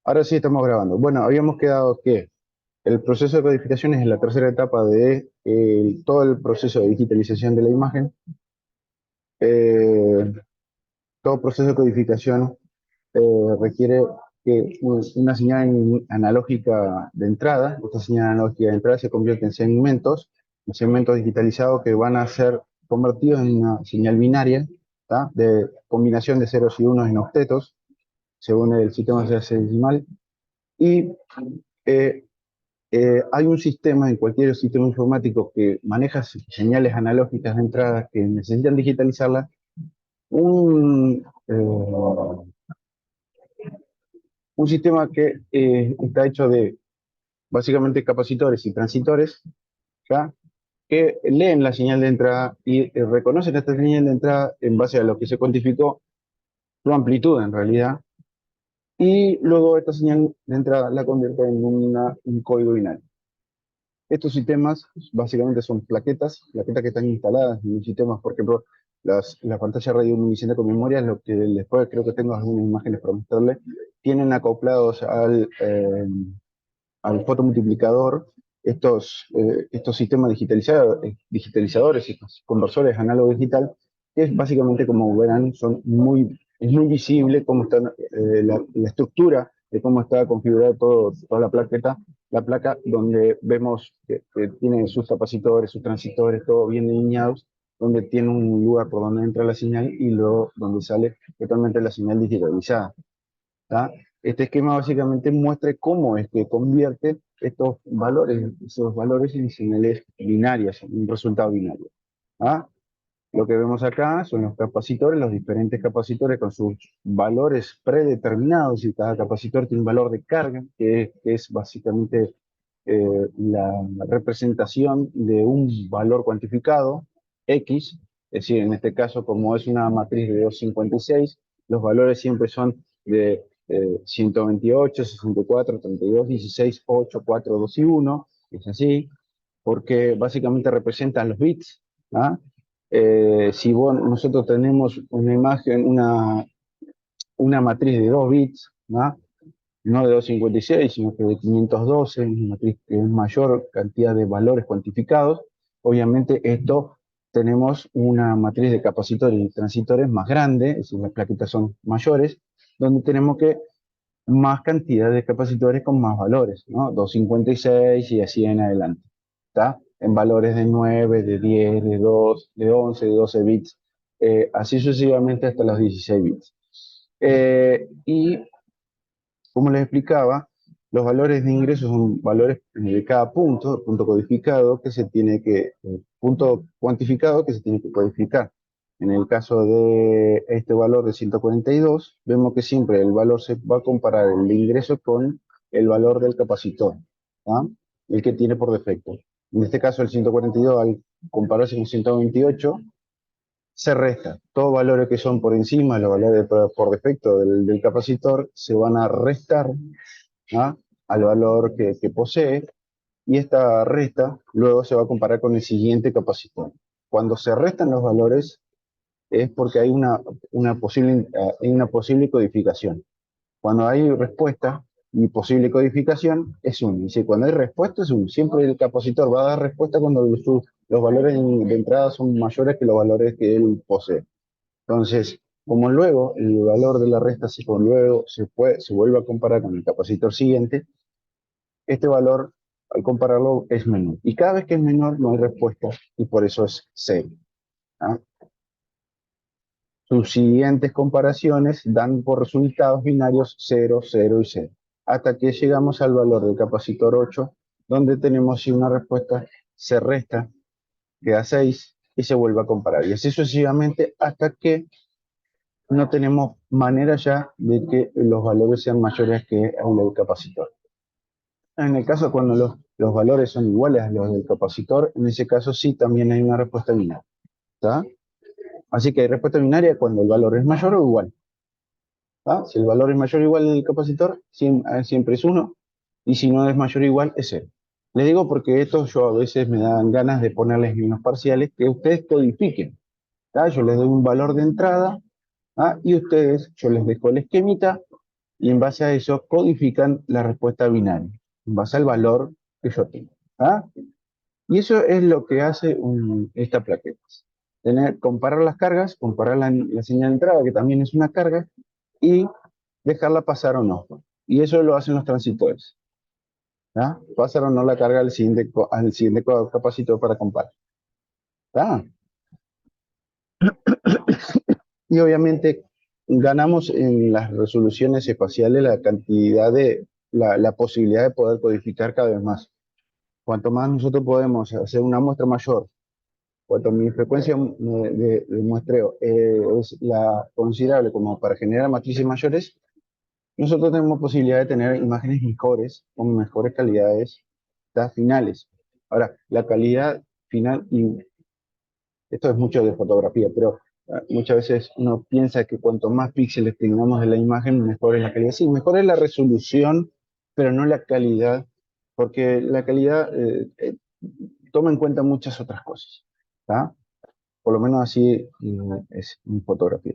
Ahora sí estamos grabando. Bueno, habíamos quedado que el proceso de codificación es la tercera etapa de todo el proceso de digitalización de la imagen. Eh, Todo proceso de codificación eh, requiere que una señal analógica de entrada, esta señal analógica de entrada se convierte en segmentos digitalizados que van a ser convertidos en una señal binaria, ¿tá? De combinación de ceros y unos en octetos, según el sistema hexadecimal. Y eh, hay un sistema en cualquier sistema informático que maneja señales analógicas de entrada que necesitan digitalizarlas, un sistema que está hecho de básicamente capacitores y transitores, ¿ya? Que leen la señal de entrada y reconocen esta señal de entrada en base a lo que se cuantificó, su amplitud en realidad, y luego esta señal de entrada la convierte en un código binario. Estos sistemas básicamente son plaquetas que están instaladas en sistemas, por ejemplo, la pantalla radioluminiscente con memoria, lo que después creo que tengo algunas imágenes para mostrarles, tienen acoplados al fotomultiplicador estos sistemas digitalizadores, estos conversores análogo digital, que es básicamente como verán, es muy visible cómo está la estructura de cómo está configurada toda la placa donde vemos que tiene sus capacitores, sus transistores, todo bien delineados, donde tiene un lugar por donde entra la señal y luego donde sale totalmente la señal digitalizada. ¿Tá? Este esquema básicamente muestra cómo es que convierte esos valores en señales binarias, en un resultado binario. ¿Ah? Lo que vemos acá son los capacitores, los diferentes capacitores con sus valores predeterminados y cada capacitor tiene un valor de carga que es básicamente la representación de un valor cuantificado, X, es decir, en este caso como es una matriz de 256, los valores siempre son de 128, 64, 32, 16, 8, 4, 2 y 1, es así, porque básicamente representan los bits. ¿Ah? Si nosotros tenemos una imagen, una matriz de 2 bits, ¿no? No de 256, sino que de 512, una matriz que es mayor cantidad de valores cuantificados, obviamente esto tenemos una matriz de capacitores y transitores más grande, es decir, las plaquitas son mayores, donde tenemos que más cantidad de capacitores con más valores, ¿no? 256 y así en adelante, ¿está? En valores de 9, de 10, de 2, de 11, de 12 bits, así sucesivamente hasta los 16 bits. Y como les explicaba, los valores de ingreso son valores de cada punto codificado que se tiene punto cuantificado que se tiene que codificar. En el caso de este valor de 142, vemos que siempre el valor se va a comparar el de ingreso con el valor del capacitor, ¿ah? El que tiene por defecto. En este caso, el 142, al compararse con 128, se resta. Todos valores que son por encima, los valores por defecto del capacitor, se van a restar, ¿ah? Al valor que posee, y esta resta luego se va a comparar con el siguiente capacitor. Cuando se restan los valores es porque hay una posible codificación. Cuando hay respuesta y posible codificación, es 1. Y si cuando hay respuesta, es 1. Siempre el capacitor va a dar respuesta cuando los valores de entrada son mayores que los valores que él posee. Entonces, como luego el valor de la resta se vuelve a comparar con el capacitor siguiente, este valor, al compararlo, es menor. Y cada vez que es menor, no hay respuesta, y por eso es 0. ¿Ah? Sus siguientes comparaciones dan por resultados binarios 0, 0 y 0, hasta que llegamos al valor del capacitor 8, donde tenemos si una respuesta se resta, queda 6 y se vuelve a comparar. Y así sucesivamente hasta que no tenemos manera ya de que los valores sean mayores que el del capacitor. En el caso cuando los valores son iguales a los del capacitor, en ese caso sí también hay una respuesta binaria. ¿Está? Así que hay respuesta binaria cuando el valor es mayor o igual. ¿Ah? Si el valor es mayor o igual del capacitor, siempre es 1, y si no es mayor o igual, es 0. Les digo porque esto yo a veces me dan ganas de ponerles en los parciales que ustedes codifiquen. ¿Tá? Yo les doy un valor de entrada, ¿ah? Y ustedes, yo les dejo el esquemita, y en base a eso codifican la respuesta binaria, en base al valor que yo tengo. ¿Ah? Y eso es lo que hace esta plaqueta. Comparar las cargas, comparar la señal de entrada, que también es una carga, y dejarla pasar o no. Y eso lo hacen los transitores. ¿Ah? Pasar o no la carga al siguiente capacitor para comparar. ¿Ah? Y obviamente ganamos en las resoluciones espaciales la cantidad la posibilidad de poder codificar cada vez más. Cuanto más nosotros podemos hacer una muestra mayor, cuanto mi frecuencia de muestreo es la considerable como para generar matrices mayores, nosotros tenemos posibilidad de tener imágenes mejores, con mejores calidades finales. Ahora, la calidad final, y esto es mucho de fotografía, pero muchas veces uno piensa que cuanto más píxeles tengamos de la imagen, mejor es la calidad. Sí, mejor es la resolución, pero no la calidad, porque la calidad toma en cuenta muchas otras cosas. ¿Tá? Por lo menos así es en fotografía.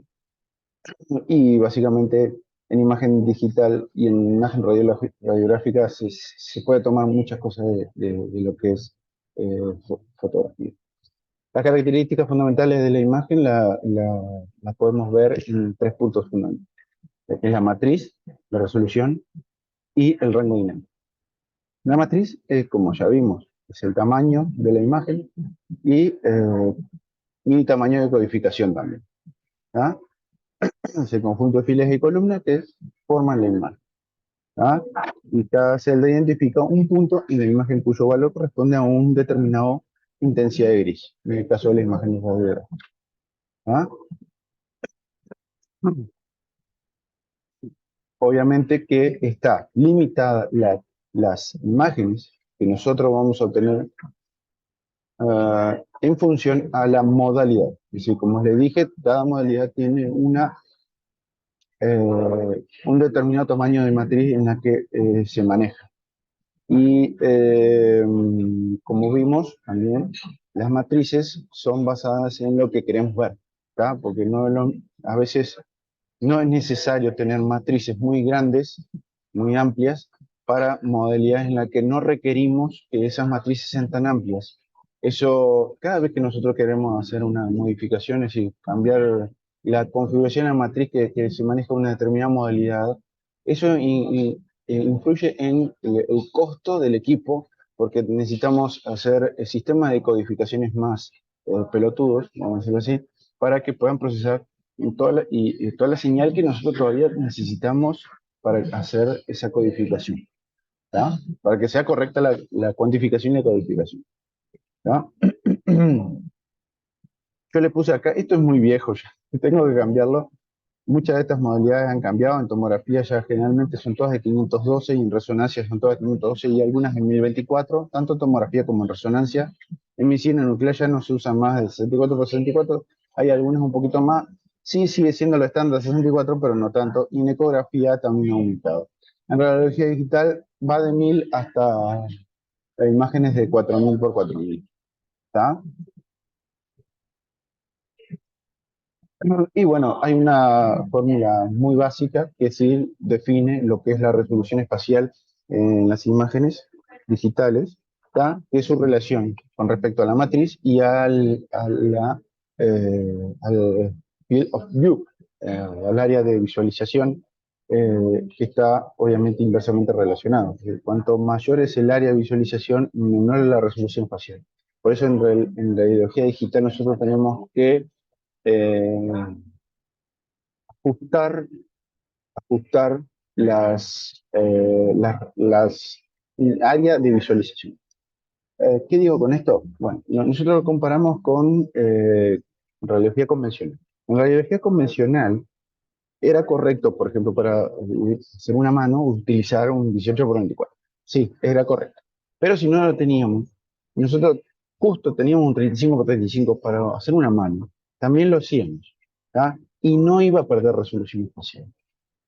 Y básicamente en imagen digital y en imagen radiográfica se puede tomar muchas cosas de lo que es fotografía. Las características fundamentales de la imagen las podemos ver en tres puntos fundamentales, que es la matriz, la resolución y el rango dinámico. La matriz, como ya vimos, es el tamaño de la imagen y tamaño de codificación también. ¿Ah? Es el conjunto de filas y columnas que forman la imagen. ¿Ah? Y cada celda identifica un punto en la imagen cuyo valor corresponde a un determinado intensidad de gris, en el caso de la imagen de radiografía. ¿Ah? Obviamente que está limitada las imágenes que nosotros vamos a obtener en función a la modalidad. Es decir, como les dije, cada modalidad tiene un determinado tamaño de matriz en la que se maneja. Y como vimos también, las matrices son basadas en lo que queremos ver, ¿tá? Porque a veces no es necesario tener matrices muy grandes, muy amplias, para modalidades en las que no requerimos que esas matrices sean tan amplias. Eso, cada vez que nosotros queremos hacer una modificación, es decir, cambiar la configuración de la matriz que se maneja una determinada modalidad, eso influye en el costo del equipo, porque necesitamos hacer sistemas de codificaciones más pelotudos, vamos a decirlo así, para que puedan procesar toda la señal que nosotros todavía necesitamos para hacer esa codificación, ¿tá? Para que sea correcta la cuantificación y la codificación, ¿tá? Yo le puse acá, esto es muy viejo ya, tengo que cambiarlo. Muchas de estas modalidades han cambiado, en tomografía ya generalmente son todas de 512 y en resonancia son todas de 512 y algunas en 1024, tanto en tomografía como en resonancia. En medicina nuclear ya no se usa más de 64 por 64, hay algunas un poquito más, sí sigue siendo lo estándar 64, pero no tanto, y en ecografía también ha aumentado. En radiología digital va de 1000 hasta imágenes de 4000 por 4000, ¿está? Y bueno, hay una fórmula muy básica que sí define lo que es la resolución espacial en las imágenes digitales, ¿tá? Que es su relación con respecto a la matriz y al field of view, al área de visualización, que está obviamente inversamente relacionado. Es decir, cuanto mayor es el área de visualización, menor es la resolución espacial. Por eso en la ideología digital nosotros tenemos que eh, ajustar, ajustar las áreas de visualización. ¿Qué digo con esto? Bueno, nosotros lo comparamos con radiología convencional. En radiología convencional era correcto, por ejemplo, para hacer una mano, utilizar un 18 por 24. Sí, era correcto. Pero si no lo teníamos, nosotros justo teníamos un 35 por 35 para hacer una mano, también lo hacíamos, ¿tá? Y no iba a perder resolución espacial.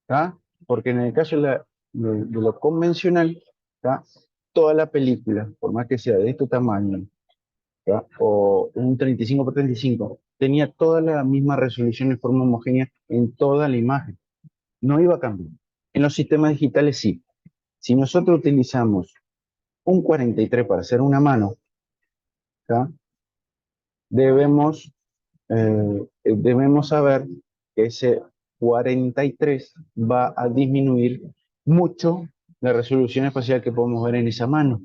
¿Tá? Porque en el caso de lo convencional, ¿tá? Toda la película, por más que sea de este tamaño, ¿tá? O un 35 por 35, tenía toda la misma resolución en forma homogénea en toda la imagen. No iba a cambiar. En los sistemas digitales sí. Si nosotros utilizamos un 43 para hacer una mano, ¿tá? debemos, debemos saber que ese 43 va a disminuir mucho la resolución espacial que podemos ver en esa mano.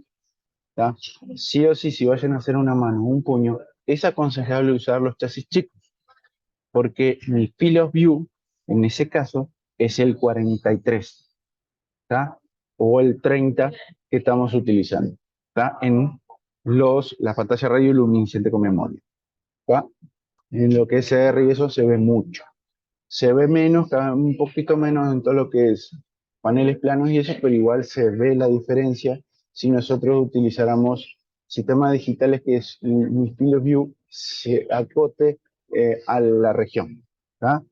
¿Tá? Sí o sí, si vayan a hacer una mano o un puño, es aconsejable usar los chasis chicos, porque el field of view, en ese caso, es el 43, ¿tá? O el 30 que estamos utilizando, ¿tá? En la pantalla radioluminiscente con memoria, ¿tá? En lo que es CR y eso se ve mucho. Se ve menos, un poquito menos en todo lo que es paneles planos y eso, pero igual se ve la diferencia si nosotros utilizáramos sistemas digitales que es mi field of view se acote a la región. ¿Tá?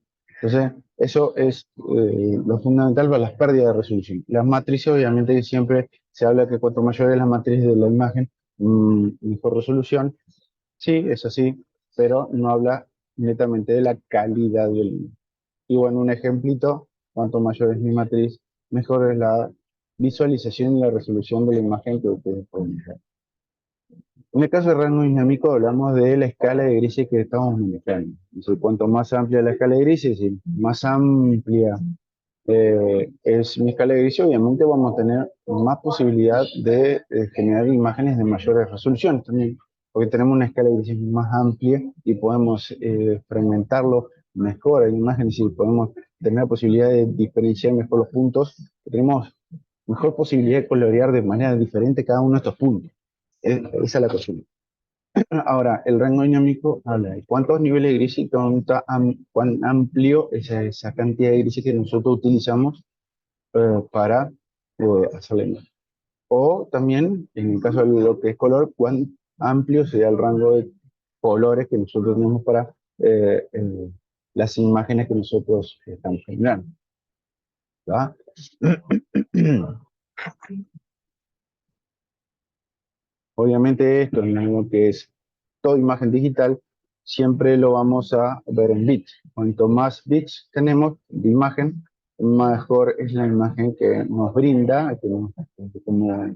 Entonces, eso es lo fundamental para las pérdidas de resolución. Las matrices, obviamente, que siempre se habla que cuanto mayor es la matriz de la imagen, mejor resolución. Sí, es así, pero no habla netamente de la calidad del. Y bueno, un ejemplito, cuanto mayor es mi matriz, mejor es la visualización y la resolución de la imagen que ustedes pueden ver. En el caso de rango dinámico hablamos de la escala de grises que estamos manejando. Entonces, cuanto más amplia la escala de grises, y más amplia es mi escala de grises, obviamente vamos a tener más posibilidad de generar imágenes de mayores resoluciones también, porque tenemos una escala de grises más amplia y podemos fragmentarlo mejor en imágenes y podemos tener la posibilidad de diferenciar mejor los puntos. Tenemos mejor posibilidad de colorear de manera diferente cada uno de estos puntos. Esa es la cosa. Ahora, el rango dinámico habla de cuántos niveles de grises y cuán amplio es esa cantidad de grises que nosotros utilizamos para hacer la imagen. O también, en el caso de lo que es color, cuán amplio sería el rango de colores que nosotros tenemos para las imágenes que nosotros estamos generando. ¿Va? Obviamente esto es lo que es toda imagen digital, siempre lo vamos a ver en bits. Cuanto más bits tenemos de imagen, mejor es la imagen que nos brinda como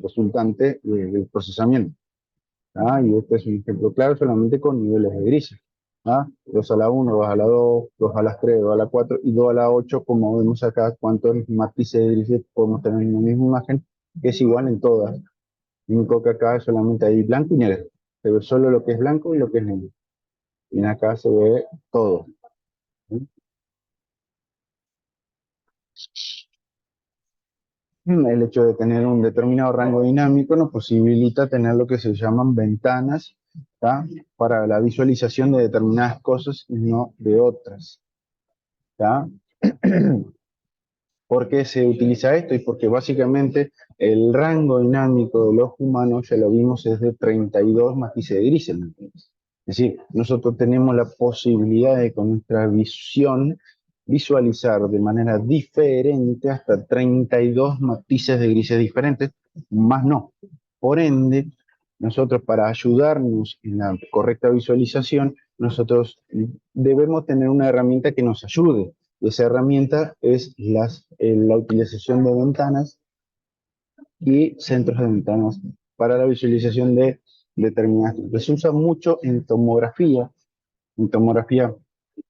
resultante del procesamiento. ¿Ah? Y este es un ejemplo claro solamente con niveles de grises. ¿Ah? 2 a la 1, 2 a la 2, 2 a las 3, 2 a la 4 y 2 a la 8, como vemos acá, cuántos matices de grises podemos tener en la misma imagen, que es igual en todas. Lo único que acá solamente hay blanco y negro. Se ve solo lo que es blanco y lo que es negro. Y en acá se ve todo. ¿Sí? El hecho de tener un determinado rango dinámico nos posibilita tener lo que se llaman ventanas, ¿tá? Para la visualización de determinadas cosas y no de otras. ¿Tá? ¿Por qué se utiliza esto? Y porque básicamente el rango dinámico de los humanos, ya lo vimos, es de 32 matices de grises. Es decir, nosotros tenemos la posibilidad de con nuestra visión visualizar de manera diferente hasta 32 matices de grises diferentes, más no. Por ende, nosotros para ayudarnos en la correcta visualización, nosotros debemos tener una herramienta que nos ayude. Y esa herramienta es la utilización de ventanas y centros de ventanas para la visualización de determinadas. Se usa mucho en tomografía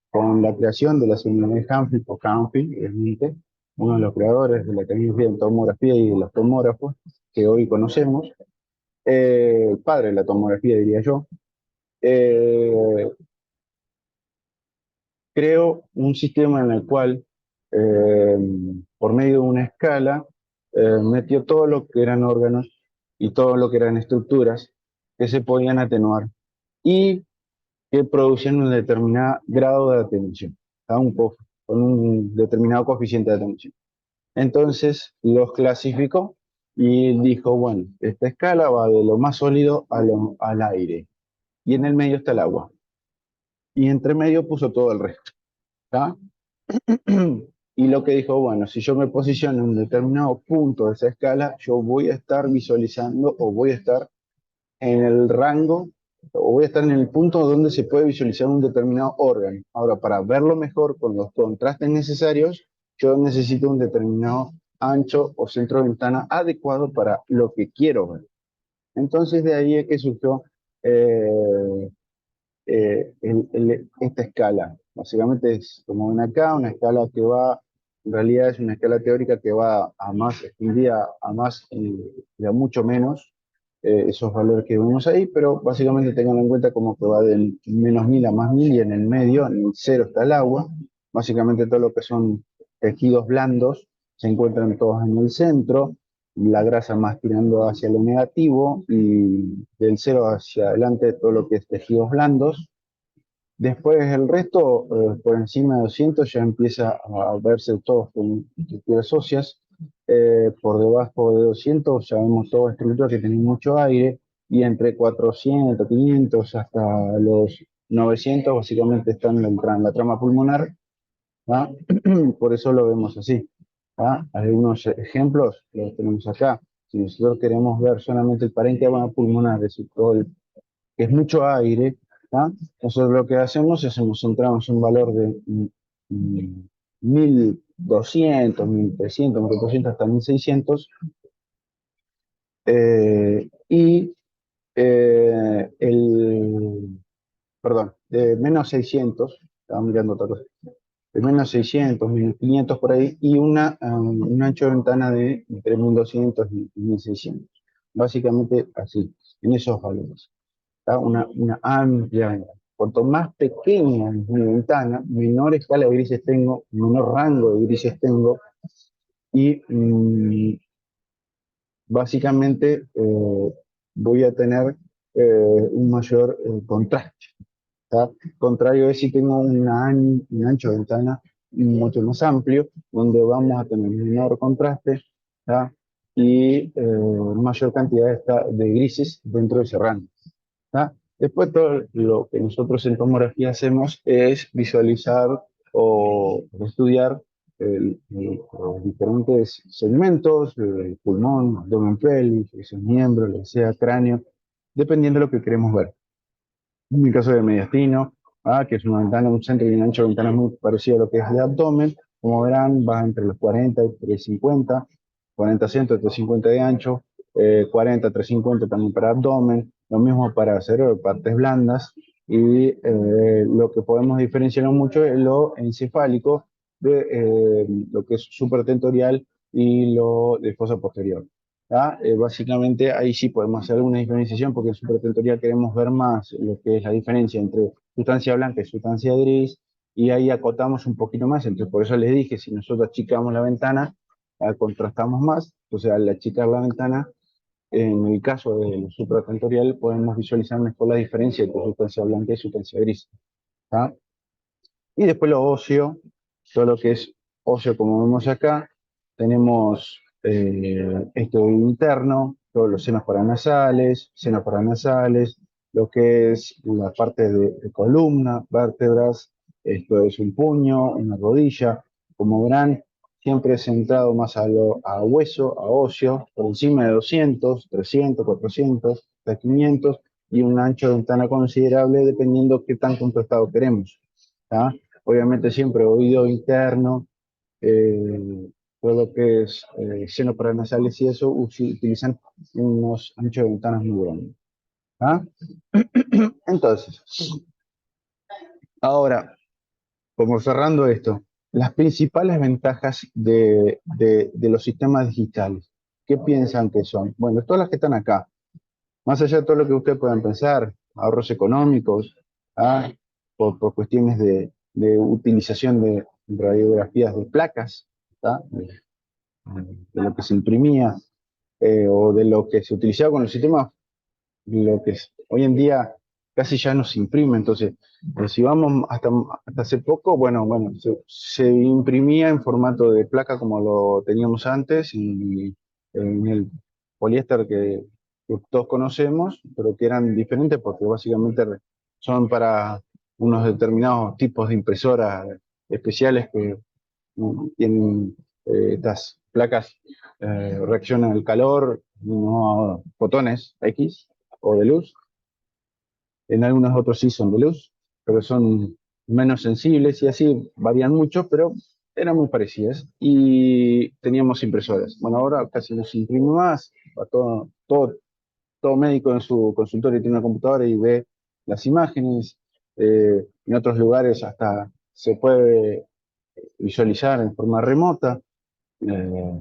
con la creación de la señal de Humphrey o Humphrey, realmente, uno de los creadores de la tecnología de tomografía y de los tomógrafos que hoy conocemos, el padre de la tomografía, diría yo, eh, creó un sistema en el cual, eh, por medio de una escala, metió todo lo que eran órganos y todo lo que eran estructuras que se podían atenuar y que producían un determinado grado de atenuación, con un determinado coeficiente de atenuación. Entonces los clasificó y dijo, bueno, esta escala va de lo más sólido al aire y en el medio está el agua. Y entre medio puso todo el resto. ¿Tá? Y lo que dijo, bueno, si yo me posiciono en un determinado punto de esa escala, yo voy a estar visualizando o voy a estar en el rango o voy a estar en el punto donde se puede visualizar un determinado órgano. Ahora, para verlo mejor con los contrastes necesarios, yo necesito un determinado ancho o centro de ventana adecuado para lo que quiero ver. Entonces de ahí es que surgió eh, esta escala. Básicamente es como una escala que va, en realidad es una escala teórica que va a más extendida, a más y a mucho menos esos valores que vemos ahí, pero básicamente tengan en cuenta como que va del -1000 a +1000 y en el medio, en el cero está el agua. Básicamente todo lo que son tejidos blandos se encuentran todos en el centro, la grasa más tirando hacia lo negativo y del cero hacia adelante todo lo que es tejidos blandos. Después el resto, por encima de 200 ya empieza a verse todos con estructuras óseas. Por debajo de 200 ya vemos toda estructura que tiene mucho aire y entre 400, 500 hasta los 900 básicamente están en la trama pulmonar. ¿Ah? Por eso lo vemos así. ¿Ah? Algunos ejemplos los tenemos acá. Si nosotros queremos ver solamente el parénquima pulmonar, es decir, que es mucho aire, ¿ah? Nosotros lo que hacemos es nos centramos en un valor de 1200, 1300, 1400 hasta 1600 y perdón, de -600, estaba mirando otra cosa, de -600, -500 por ahí, y un ancho de ventana de entre 1200 y 1600. Básicamente así, en esos valores. ¿Tá? Una amplia ventana. Cuanto más pequeña es mi ventana, menor escala de grises tengo, menor rango de grises tengo, y básicamente voy a tener un mayor contraste. ¿Tá? Contrario es si tengo un ancho de ventana mucho más amplio, donde vamos a tener menor contraste, ¿tá? Y mayor cantidad de grises dentro de ese rango. ¿Tá? Después todo lo que nosotros en tomografía hacemos es visualizar o estudiar los diferentes segmentos, el pulmón, abdomen, pelvis, esos miembros, lo que sea, cráneo, dependiendo de lo que queremos ver. En el caso del mediastino, que es una ventana, un centro y un ancho de ventana muy parecido a lo que es el abdomen, como verán, va entre los 40 y 350, 40 centros, 350 de ancho, 40, 350 también para abdomen, lo mismo para cerebro, partes blandas, y lo que podemos diferenciar mucho es lo encefálico de lo que es supratentorial y lo de fosa posterior. Básicamente ahí sí podemos hacer una diferenciación porque en supratentorial queremos ver más lo que es la diferencia entre sustancia blanca y sustancia gris y ahí acotamos un poquito más. Entonces por eso les dije, si nosotros achicamos la ventana, contrastamos más. Entonces al achicar la ventana, en el caso del supratentorial podemos visualizar mejor la diferencia entre sustancia blanca y sustancia gris. ¿Tá? Y después lo óseo, todo lo que es óseo como vemos acá, tenemos esto interno, todos los senos paranasales, lo que es la parte de columna, vértebras, esto es un puño, una rodilla, como verán, siempre centrado más a hueso, a óseo, por encima de 200, 300, 400, hasta 500, y un ancho de ventana considerable dependiendo qué tan contrastado queremos. ¿Tá? Obviamente siempre oído interno, todo lo que es seno paranasales y eso utilizan unos anchos de ventanas muy grandes. ¿Ah? Entonces, ahora, como cerrando esto, las principales ventajas de los sistemas digitales, ¿qué piensan que son? Bueno, todas las que están acá, más allá de todo lo que ustedes puedan pensar, ahorros económicos, ¿ah? Por cuestiones de utilización de radiografías de placas, ¿tá? De lo que se imprimía o de lo que se utilizaba con los sistemas, lo que hoy en día casi ya no se imprime. Entonces, si vamos hasta hace poco, bueno, se imprimía en formato de placa como lo teníamos antes y en el poliéster que todos conocemos, pero que eran diferentes porque básicamente son para unos determinados tipos de impresoras especiales que tienen estas placas reaccionan al calor, no a fotones X o de luz. En algunos otros sí son de luz, pero son menos sensibles y así varían mucho, pero eran muy parecidas y teníamos impresoras. Bueno, ahora casi no se imprime más, va todo médico en su consultorio tiene una computadora y ve las imágenes. En otros lugares hasta se puede visualizar en forma remota. eh,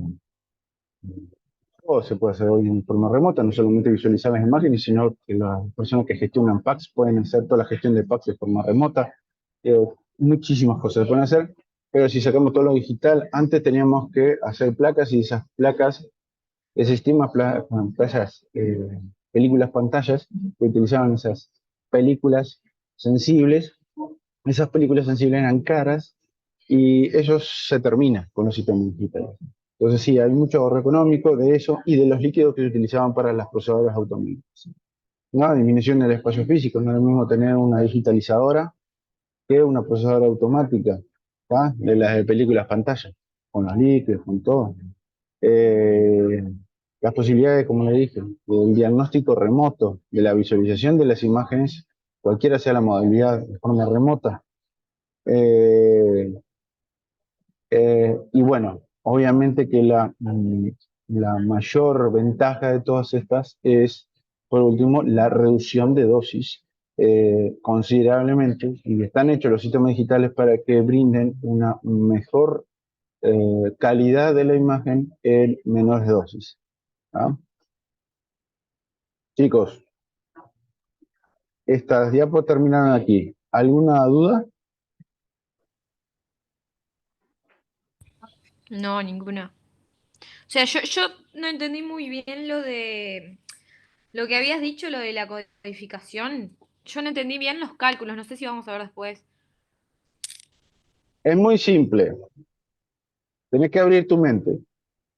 Todo se puede hacer hoy en forma remota, no solamente visualizar las imágenes, sino que las personas que gestionan packs pueden hacer toda la gestión de packs de forma remota. Eh, Muchísimas cosas se pueden hacer, pero si sacamos todo lo digital, antes teníamos que hacer placas y esas placas, ese sistema, pantallas, películas, pantallas, que utilizaban esas películas sensibles. Esas películas sensibles eran caras y eso se termina con los sistemas digitales. Entonces sí, hay mucho ahorro económico de eso y de los líquidos que se utilizaban para las procesadoras automáticas. Una disminución del espacio físico, no es lo mismo tener una digitalizadora que una procesadora automática, ¿tá? De las de películas pantalla, con los líquidos, con todo. Eh, las posibilidades, como le dije, del diagnóstico remoto, de la visualización de las imágenes, cualquiera sea la modalidad de forma remota. Eh, y bueno, obviamente que la mayor ventaja de todas estas es, por último, la reducción de dosis considerablemente, y están hechos los sistemas digitales para que brinden una mejor calidad de la imagen en menores dosis. ¿Ah? Chicos, estas diapos terminaron aquí. ¿Alguna duda? No, ninguna. O sea, yo no entendí muy bien lo de lo que habías dicho, lo de la codificación. Yo no entendí bien los cálculos, no sé si vamos a ver después. Es muy simple. Tenés que abrir tu mente.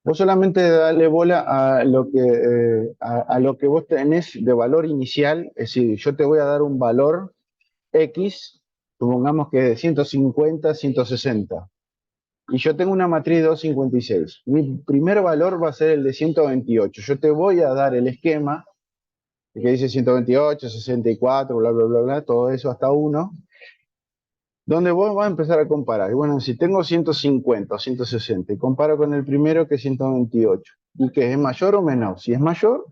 Vos solamente dale bola a lo a lo que vos tenés de valor inicial, es decir, yo te voy a dar un valor X, supongamos que de 150, 160, y yo tengo una matriz de 256. Mi primer valor va a ser el de 128. Yo te voy a dar el esquema que dice 128, 64, bla, bla, bla, bla, todo eso hasta 1, donde vos vas a empezar a comparar. Y bueno, si tengo 150 o 160 y comparo con el primero que es 128, ¿y que es mayor o menor? Si es mayor,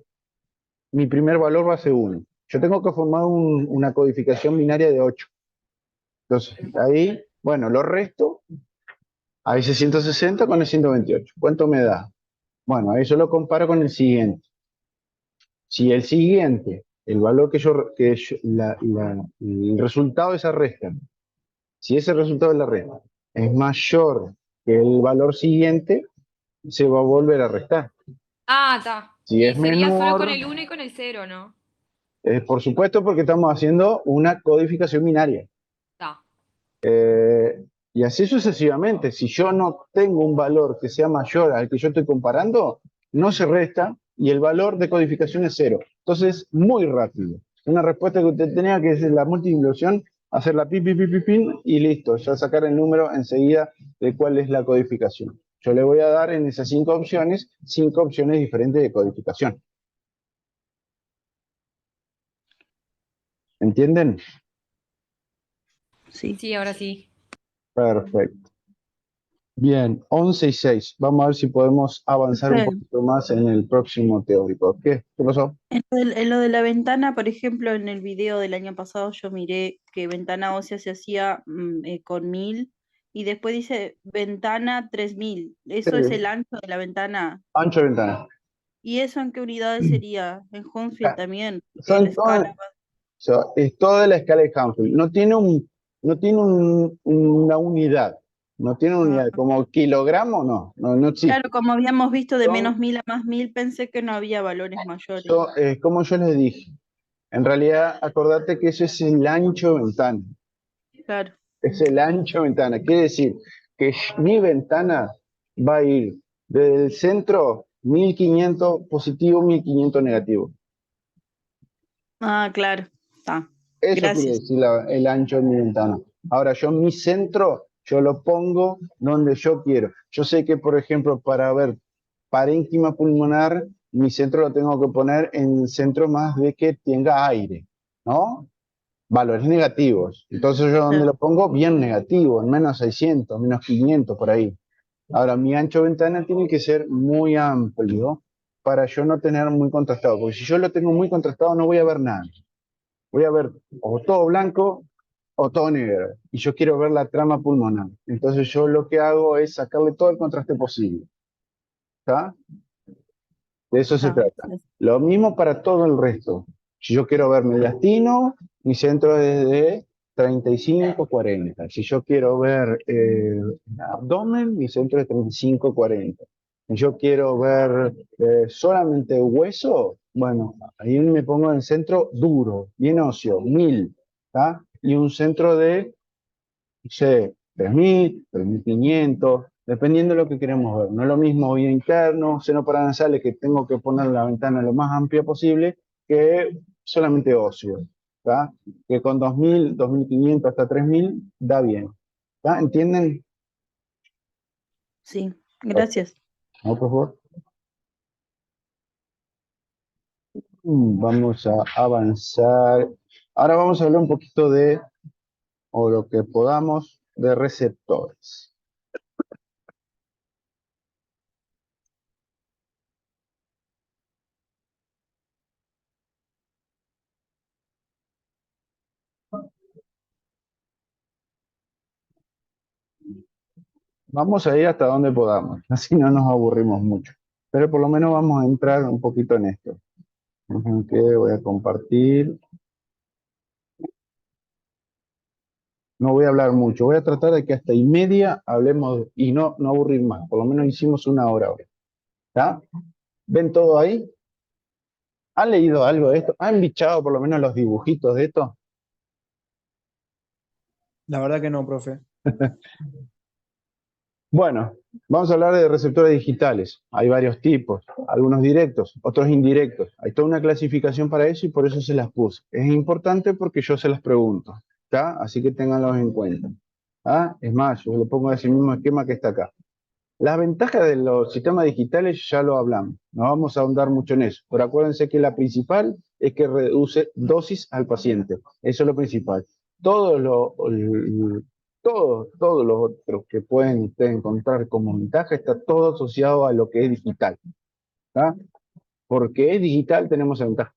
mi primer valor va a ser 1. Yo tengo que formar una codificación binaria de 8. Entonces, ahí, bueno, lo resto a ese 160 con el 128. ¿Cuánto me da? Bueno, ahí yo lo comparo con el siguiente. Si el siguiente, el valor el resultado de esa resta, si ese resultado de la resta es mayor que el valor siguiente, se va a volver a restar. Ah, está. Si Y es sería solo con menor, el uno y con el cero, ¿no? por supuesto porque estamos haciendo una codificación binaria. Está. Y así sucesivamente. Si yo no tengo un valor que sea mayor al que yo estoy comparando, no se resta y el valor de codificación es cero. Entonces, muy rápido. Una respuesta que usted tenía que es la multiplicación, hacer la pi, pi, pi, pi, pin, y listo, ya sacar el número enseguida de cuál es la codificación. Yo le voy a dar en esas 5 opciones diferentes de codificación. ¿Entienden? Sí. Sí, ahora sí. Perfecto. Bien, 11:06. Vamos a ver si podemos avanzar un Profe, poquito más en el próximo teórico. ¿Qué pasó? en lo de la ventana, por ejemplo, en el video del año pasado yo miré que ventana ósea se hacía con 1000 y después dice ventana 3000. Sí, Eso es el ancho de la ventana. ancho de ventana. ¿Y eso en qué unidades sería? En Hounsfield Ah, también, porque la son escala. todas, es toda la escala de Hounsfield. No tiene una unidad. No tiene una Ah, unidad. Como kilogramo, no existe. claro, como habíamos visto de Son, -1000 a +1000, pensé que no había valores mayores. como yo les dije, en realidad, acordate que eso es el ancho de ventana. Claro. Es el ancho de ventana. Quiere decir que mi ventana va a ir desde el centro 1500 positivo, 1500 negativo. Ah, claro. Está. Eso quiere Gracias. decir el ancho de mi ventana. Ahora, yo mi centro, yo lo pongo donde yo quiero. Yo sé que, por ejemplo, para ver parénquima pulmonar, mi centro lo tengo que poner en el centro más de que tenga aire, ¿no? valores negativos. Entonces yo donde lo pongo, bien negativo, en menos 600, menos 500 por ahí. Ahora, mi ancho de ventana tiene que ser muy amplio para yo no tener muy contrastado, porque si yo lo tengo muy contrastado no voy a ver nada. Voy a ver o todo blanco o todo negro. Y yo quiero ver la trama pulmonar. Entonces yo lo que hago es sacarle todo el contraste posible. ¿Está? De eso se Ah, trata. Lo mismo para todo el resto. Si yo quiero ver mediastino, mi centro es de 35-40. Si yo quiero ver abdomen, mi centro es 35-40. Si yo quiero ver solamente hueso, bueno, ahí me pongo en centro duro, bien óseo, 1000. ¿Tá? Y un centro de no sé, 3000, 3500, dependiendo de lo que queremos ver. No es lo mismo oído interno, seno paranasales, que tengo que poner la ventana lo más amplia posible, que solamente óseo. ¿Tá? Que con 2000, 2500 hasta 3000 da bien. ¿Tá? ¿Entienden? sí, gracias. ¿No, por favor? Vamos a avanzar. Ahora vamos a hablar un poquito de, o lo que podamos, de receptores. Vamos a ir hasta donde podamos, así no nos aburrimos mucho. Pero por lo menos vamos a entrar un poquito en esto. Ujú, que voy a compartir. No voy a hablar mucho, voy a tratar de que hasta y media hablemos y no aburrir más. Por lo menos hicimos una hora ahora. ¿Está? ¿Ven todo ahí? ¿Han leído algo de esto? ¿Han bichado por lo menos los dibujitos de esto? La verdad que no, profe. Bueno, vamos a hablar de receptores digitales. Hay varios tipos, algunos directos, otros indirectos. Hay toda una clasificación para eso y por eso se las puse. Es importante porque yo se las pregunto, ¿está? Así que ténganlos en cuenta. ¿Ah? Es más, yo le pongo ese mismo esquema que está acá. Las ventajas de los sistemas digitales ya lo hablamos, no vamos a ahondar mucho en eso, pero acuérdense que la principal es que reduce dosis al paciente, eso es lo principal. Todo lo, todos los otros que pueden ustedes encontrar como ventaja está todo asociado a lo que es digital. ¿Tá? Porque es digital tenemos esa ventaja.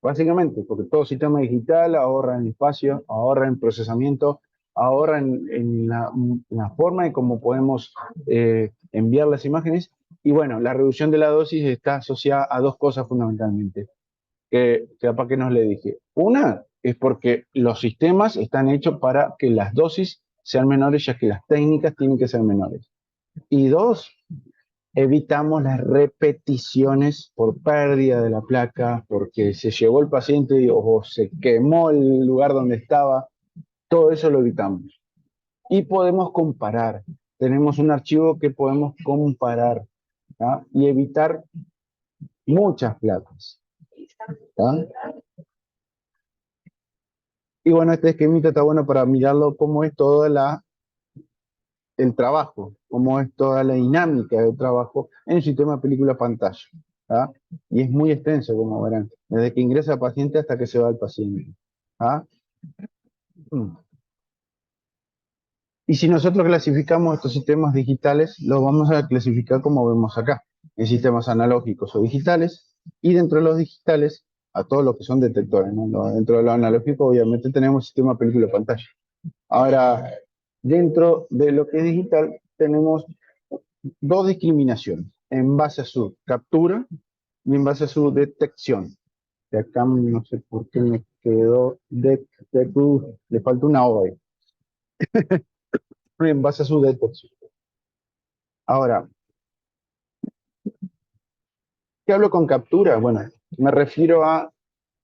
Básicamente, porque todo sistema digital ahorra en espacio, ahorra en procesamiento, ahorra en la forma de cómo podemos enviar las imágenes. Y bueno, la reducción de la dosis está asociada a dos cosas fundamentalmente, que capaz que no le dije. Una es porque los sistemas están hechos para que las dosis sean menores, ya que las técnicas tienen que ser menores. Y dos, evitamos las repeticiones por pérdida de la placa, porque se llevó el paciente o se quemó el lugar donde estaba. Todo eso lo evitamos. Y podemos comparar. Tenemos un archivo que podemos comparar, ¿tá? Y evitar muchas placas. ¿Tá? Y bueno, este esquemita está bueno para mirarlo cómo es toda el trabajo, cómo es toda la dinámica del trabajo en el sistema película-pantalla. ¿Ah? Y es muy extenso, como verán, desde que ingresa el paciente hasta que se va el paciente. ¿Ah? Mm. Y si nosotros clasificamos estos sistemas digitales, los vamos a clasificar como vemos acá, en sistemas analógicos o digitales, y dentro de los digitales, a todos los que son detectores, ¿no? Dentro de lo analógico, obviamente, tenemos sistema película-pantalla. Ahora, dentro de lo que es digital, tenemos dos discriminaciones, en base a su captura y en base a su detección. Que acá no sé por qué me quedó le falta una O ahí. En base a su detección. Ahora, ¿qué hablo con captura? Bueno, me refiero a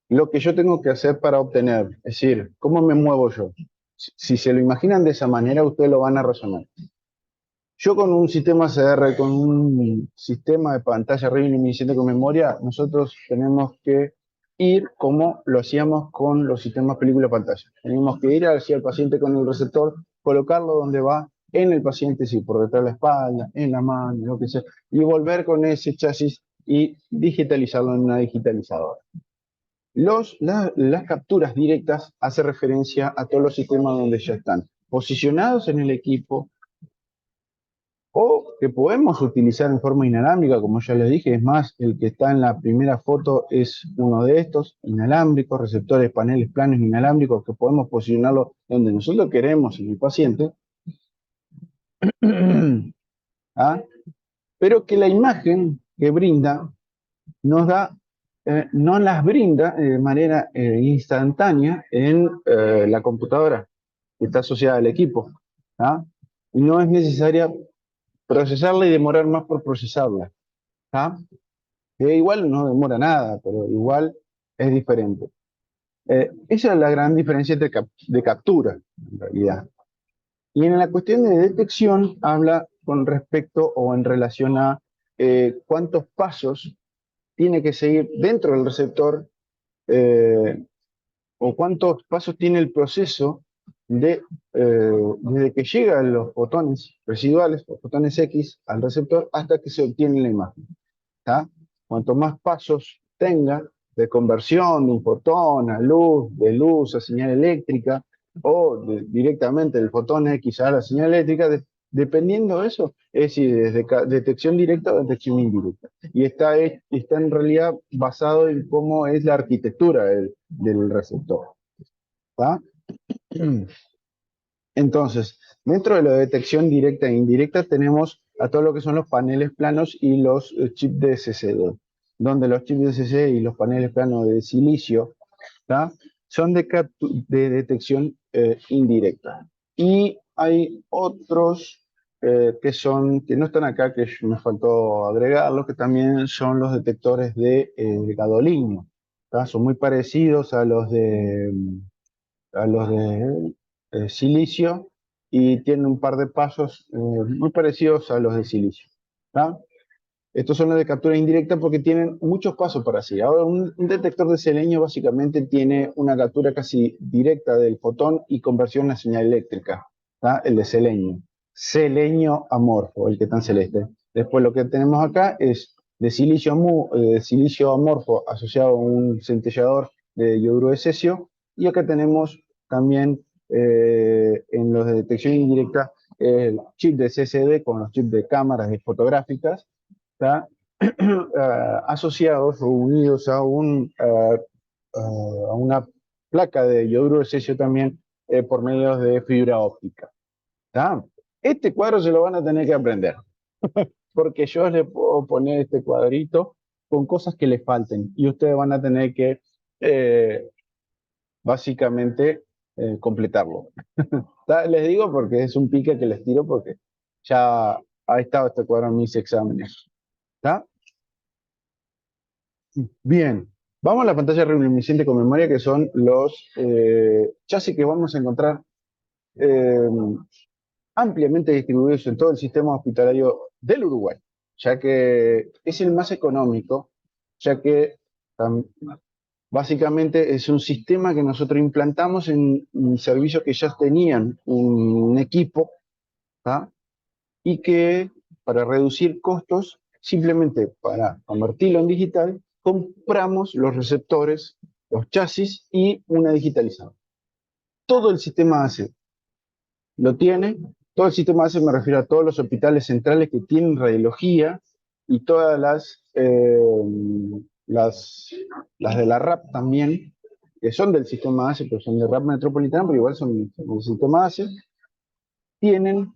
lo que yo tengo que hacer para obtener. Es decir, ¿cómo me muevo yo? Si se lo imaginan de esa manera, ustedes lo van a razonar. Yo con un sistema CR, con un sistema de pantalla reviendo con memoria, nosotros tenemos que ir como lo hacíamos con los sistemas película-pantalla. Tenemos que ir hacia el paciente con el receptor, colocarlo donde va, en el paciente, sí, por detrás de la espalda, en la mano, lo que sea, y volver con ese chasis y digitalizarlo en una digitalizadora. Las capturas directas hace referencia a todos los sistemas donde ya están posicionados en el equipo o que podemos utilizar en forma inalámbrica, como ya les dije. Es más, el que está en la primera foto es uno de estos, inalámbricos, receptores, paneles planos inalámbricos, que podemos posicionarlo donde nosotros queremos en el paciente. ¿Ah? Pero que la imagen que brinda nos da, no las brinda de manera instantánea en la computadora que está asociada al equipo. ¿Ah? Y no es necesaria procesarla y demorar más por procesarla. ¿Ah? Que igual no demora nada, pero igual es diferente. Esa es la gran diferencia de captura, en realidad. Y en la cuestión de detección habla con respecto o en relación a cuántos pasos tiene que seguir dentro del receptor eh, o cuántos pasos tiene el proceso desde que llegan los fotones residuales, los fotones X, al receptor hasta que se obtiene la imagen. ¿Tá? Cuanto más pasos tenga de conversión de un fotón a luz, de luz a señal eléctrica, o directamente del fotón X a la señal eléctrica, dependiendo de eso, es decir, desde detección directa o detección indirecta. Y está en realidad basado en cómo es la arquitectura del receptor. ¿Tá? Entonces, dentro de la detección directa e indirecta tenemos a todo lo que son los paneles planos y los chips de SSD, donde los chips de SSD y los paneles planos de silicio, ¿tá? Son de detección indirecta. Y hay otros que no están acá, que me faltó agregarlo, que también son los detectores de gadolinio. ¿Tá? Son muy parecidos a los de silicio y tienen un par de pasos muy parecidos a los de silicio. ¿Tá? Estos son los de captura indirecta porque tienen muchos pasos para hacer. Ahora, un detector de selenio básicamente tiene una captura casi directa del fotón y conversión a señal eléctrica. ¿Tá? El de selenio. Selenio amorfo, el que está en celeste. Después lo que tenemos acá es de silicio amorfo asociado a un centellador de yoduro de cesio. Y acá tenemos también en los de detección indirecta el chip de CCD con los chips de cámaras fotográficas, ¿tá? Asociados o unidos a una placa de yoduro de cesio también por medio de fibra óptica. ¿Tá? Este cuadro se lo van a tener que aprender, porque yo les puedo poner este cuadrito con cosas que les falten y ustedes van a tener que básicamente completarlo. Les digo porque es un pique que les tiro porque ya ha estado este cuadro en mis exámenes. ¿Tá? Bien, vamos a la pantalla reminiscente con memoria, que son los chasis que vamos a encontrar eh, ampliamente distribuidos en todo el sistema hospitalario del Uruguay, ya que es el más económico, ya que básicamente es un sistema que nosotros implantamos en servicios que ya tenían un equipo, ¿tá? Y que para reducir costos, simplemente para convertirlo en digital, compramos los receptores, los chasis y una digitalizadora. Todo el sistema AC lo tiene. Todo el sistema AC me refiero a todos los hospitales centrales que tienen radiología y todas las de la RAP también, que son del sistema ACE, pero son de RAP metropolitano, pero igual son del sistema ACE, tienen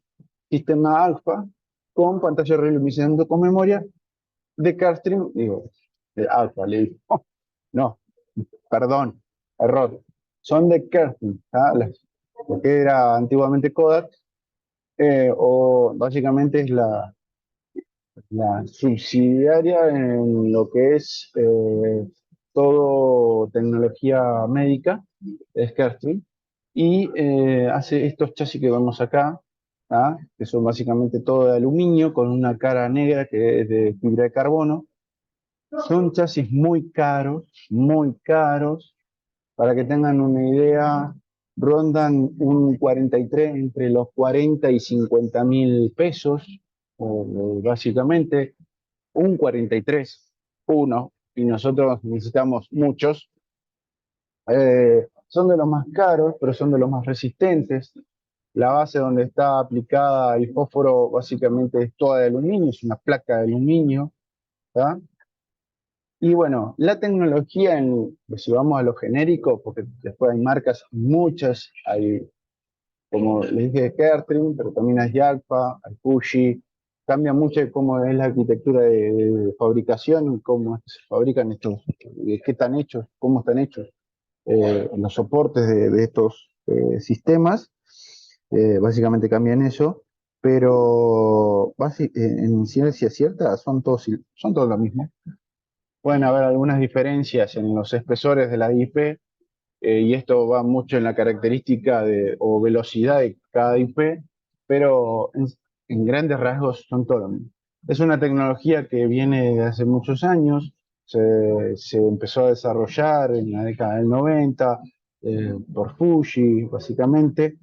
sistema alfa con pantalla reluminiscente con memoria de Carstream, digo, de alfa, le digo, oh, no, perdón, error, son de Carstream, lo que era antiguamente Kodak, o básicamente es la subsidiaria en lo que es todo tecnología médica, es Carstream, y hace estos chasis que vemos acá, ¿ah? Que son básicamente todo de aluminio con una cara negra que es de fibra de carbono. Son chasis muy caros. Para que tengan una idea, rondan un 43 entre los 40 y 50.000 pesos, básicamente un 43, uno, y nosotros necesitamos muchos. Son de los más caros, pero son de los más resistentes. La base donde está aplicada el fósforo básicamente es toda de aluminio, es una placa de aluminio, ¿tá? Y bueno, la tecnología, si vamos a lo genérico, porque después hay marcas, muchas, hay, como les dije, Kertrin, pero también hay Yagfa, hay Fuji, cambia mucho de cómo es la arquitectura de fabricación y cómo se fabrican estos, de qué están hechos, cómo están hechos los soportes de estos sistemas. Básicamente cambian eso, pero en ciencia cierta son todos lo mismo. Pueden haber algunas diferencias en los espesores de la IP, y esto va mucho en la característica o velocidad de cada IP, pero en grandes rasgos son todo lo mismo. Es una tecnología que viene de hace muchos años, se empezó a desarrollar en la década del 90 por Fuji, básicamente,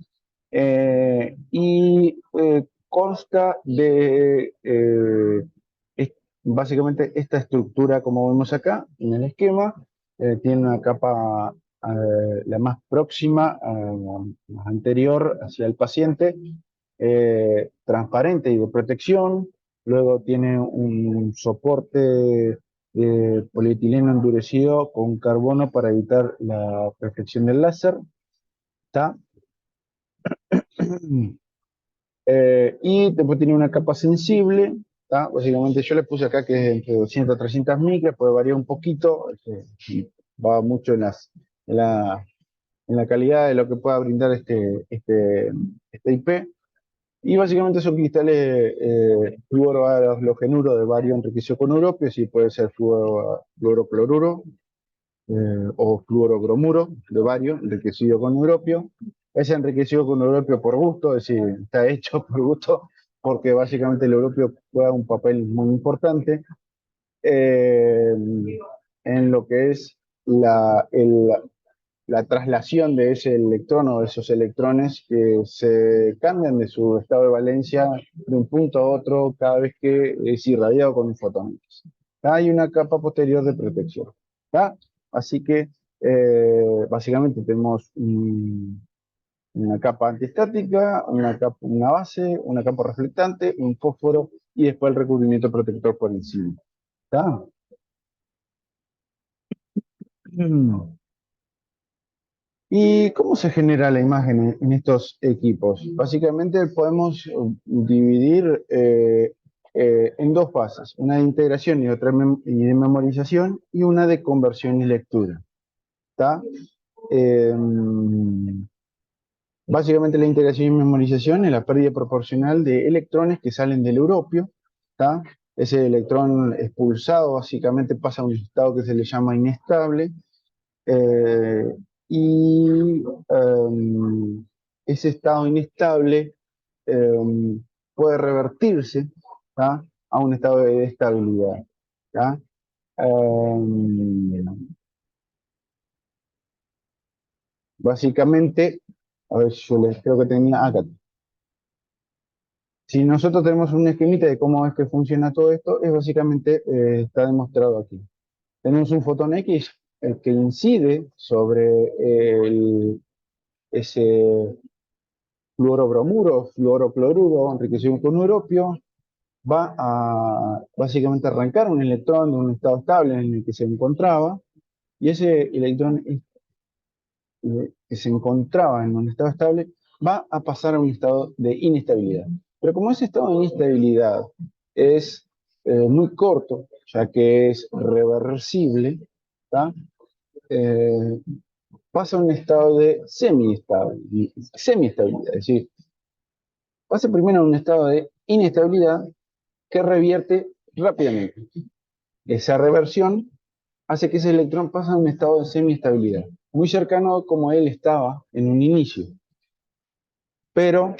y consta de básicamente esta estructura, como vemos acá en el esquema. Tiene una capa, la más próxima, más anterior hacia el paciente, transparente y de protección. Luego tiene un soporte de polietileno endurecido con carbono para evitar la reflexión del láser. ¿Está? Y después tiene una capa sensible, ¿tá? Básicamente yo le puse acá que es entre 200 a 300 micras, puede variar un poquito, va mucho en la calidad de lo que pueda brindar este IP. Y básicamente son cristales fluorohalogenuro de bario enriquecido con europio, sí puede ser fluorocloruro, o fluorobromuro de bario enriquecido con europio. Es enriquecido con europio por gusto, es decir, está hecho por gusto, porque básicamente el europio juega un papel muy importante eh, en lo que es la traslación de ese electrón o de esos electrones que se cambian de su estado de valencia de un punto a otro cada vez que es irradiado con un fotón. Hay una capa posterior de protección, ¿tá? Así que básicamente tenemos una capa antiestática, una base, una capa reflectante, un fósforo y después el recubrimiento protector por encima. ¿Tá? ¿Y cómo se genera la imagen en estos equipos? Básicamente podemos dividir en dos fases, una de integración y otra de memorización y una de conversión y lectura. ¿Tá? Básicamente la integración y memorización es la pérdida proporcional de electrones que salen del europio. ¿Tá? Ese electrón expulsado básicamente pasa a un estado que se le llama inestable. eh, y ese estado inestable puede revertirse, ¿tá? A un estado de estabilidad. ¿Tá? Básicamente, a ver, yo les creo que tenía acá. Si nosotros tenemos un esquemita de cómo es que funciona todo esto, es básicamente, está demostrado aquí. Tenemos un fotón X, el que incide sobre ese fluorobromuro, fluorocloruro enriquecido con europio, va a básicamente arrancar un electrón de un estado estable en el que se encontraba, y ese electrón que se encontraba en un estado estable va a pasar a un estado de inestabilidad. Pero como ese estado de inestabilidad es muy corto, ya que es reversible, ¿tá? Eh, pasa a un estado de semiestabilidad, es decir, pasa primero a un estado de inestabilidad que revierte rápidamente. Esa reversión hace que ese electrón pase a un estado de semiestabilidad, muy cercano como él estaba en un inicio. Pero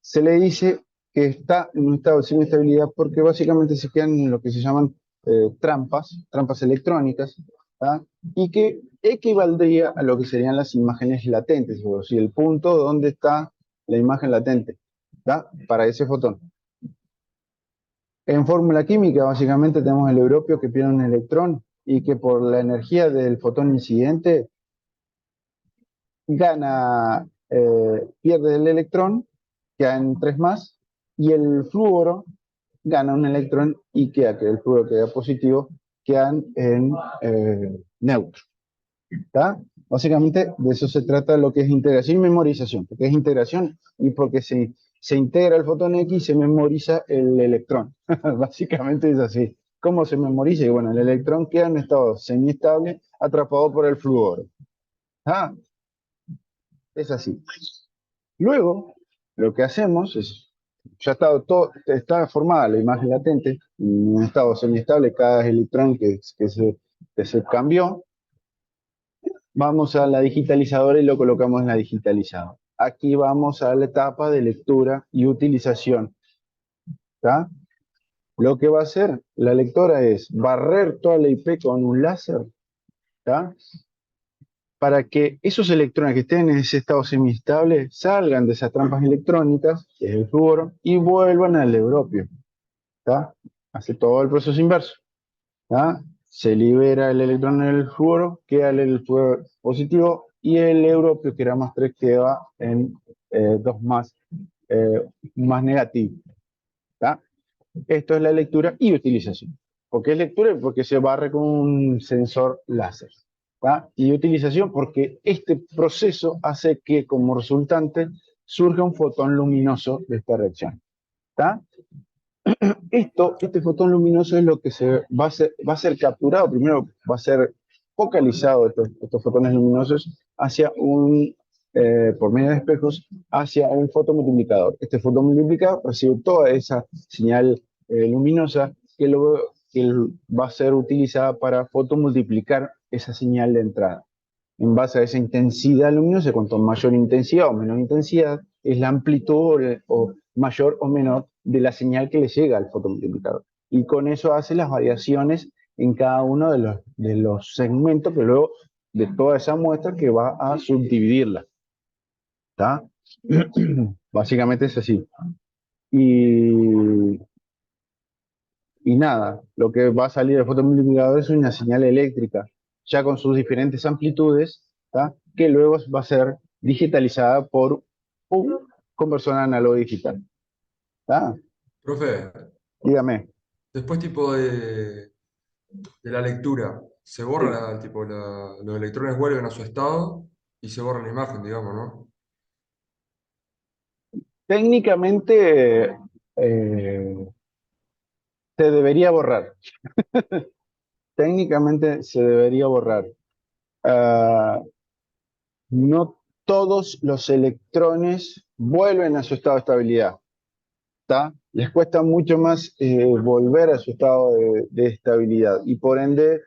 se le dice que está en un estado de semiestabilidad porque básicamente se quedan en lo que se llaman trampas electrónicas, ¿tá? Y que equivaldría a lo que serían las imágenes latentes, o sea, el punto donde está la imagen latente, ¿tá? Para ese fotón. En fórmula química, básicamente tenemos el europio que pierde un electrón y que por la energía del fotón incidente pierde el electrón, queda en 3 más, y el flúoro gana un electrón y queda, que el flúoro queda positivo, quedan en neutro. ¿Está? Básicamente de eso se trata lo que es integración y memorización, porque es integración y porque se integra el fotón X y se memoriza el electrón. Básicamente es así. ¿Cómo se memoriza? Y bueno, el electrón queda en estado semiestable atrapado por el flúor. Ah, es así. Luego, lo que hacemos es, ya está formada la imagen latente, en un estado semiestable, cada electrón que se cambió, vamos a la digitalizadora y lo colocamos en la digitalizadora. Aquí vamos a la etapa de lectura y utilización. ¿Tá? Lo que va a hacer la lectora es barrer toda la IP con un láser, ¿tá? Para que esos electrones que estén en ese estado semiestable salgan de esas trampas electrónicas, que es el flúor, y vuelvan al europio. ¿Tá? Hace todo el proceso inverso. ¿Tá? Se libera el electrón en el flúor, queda el flúor positivo, y el europio, que era más 3, queda en 2 más negativo. ¿Tá? Esto es la lectura y utilización. ¿Por qué es lectura? Porque se barre con un sensor láser. ¿Tá? Y utilización porque este proceso hace que como resultante surja un fotón luminoso de esta reacción. ¿Tá? Este fotón luminoso es lo que va a ser capturado, primero va a ser focalizado estos fotones luminosos por medio de espejos, hacia un fotomultiplicador. Este fotomultiplicador recibe toda esa señal luminosa que luego va a ser utilizada para fotomultiplicar esa señal de entrada. En base a esa intensidad luminosa, cuanto mayor intensidad o menor intensidad, es la amplitud o mayor o menor de la señal que le llega al fotomultiplicador. Y con eso hace las variaciones en cada uno de los segmentos, pero luego de toda esa muestra que va a subdividirla. ¿Está? Básicamente es así. Y nada, lo que va a salir del fotomultiplicador es una señal eléctrica, ya con sus diferentes amplitudes, ¿tá? Que luego va a ser digitalizada por un conversor análogo digital. ¿Tá? Profe, Dígame. después tipo de la lectura, se Sí. borra, tipo, los electrones vuelven a su estado y se borra la imagen, digamos, ¿no? Técnicamente se debería borrar. Técnicamente se debería borrar. Ah, no todos los electrones vuelven a su estado de estabilidad. ¿Tá? Les cuesta mucho más volver a su estado de estabilidad y por ende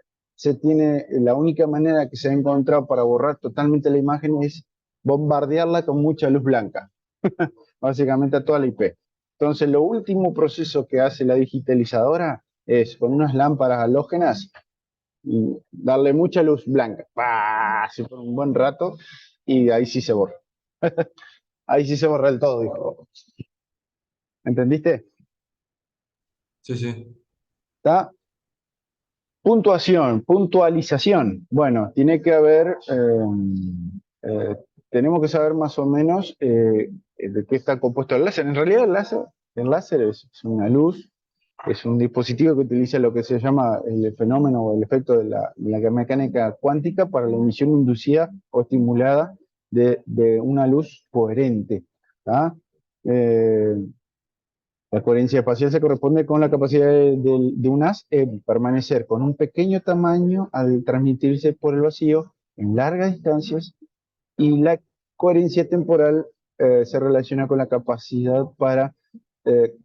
la única manera que se ha encontrado para borrar totalmente la imagen es bombardearla con mucha luz blanca, básicamente a toda la IP. Entonces lo último proceso que hace la digitalizadora es con unas lámparas halógenas y darle mucha luz blanca, ¡pah! Así por un buen rato y ahí sí se borra. Ahí sí se borra el todo, dijo. ¿Entendiste? Sí, sí. ¿Está? Puntualización. Bueno, tiene que haber, tenemos que saber más o menos de qué está compuesto el láser. En realidad el láser es una luz, es un dispositivo que utiliza lo que se llama el fenómeno o el efecto de la mecánica cuántica para la emisión inducida o estimulada de una luz coherente. ¿Tá? La coherencia espacial se corresponde con la capacidad de un haz en permanecer con un pequeño tamaño al transmitirse por el vacío en largas distancias y la coherencia temporal se relaciona con la capacidad para eh,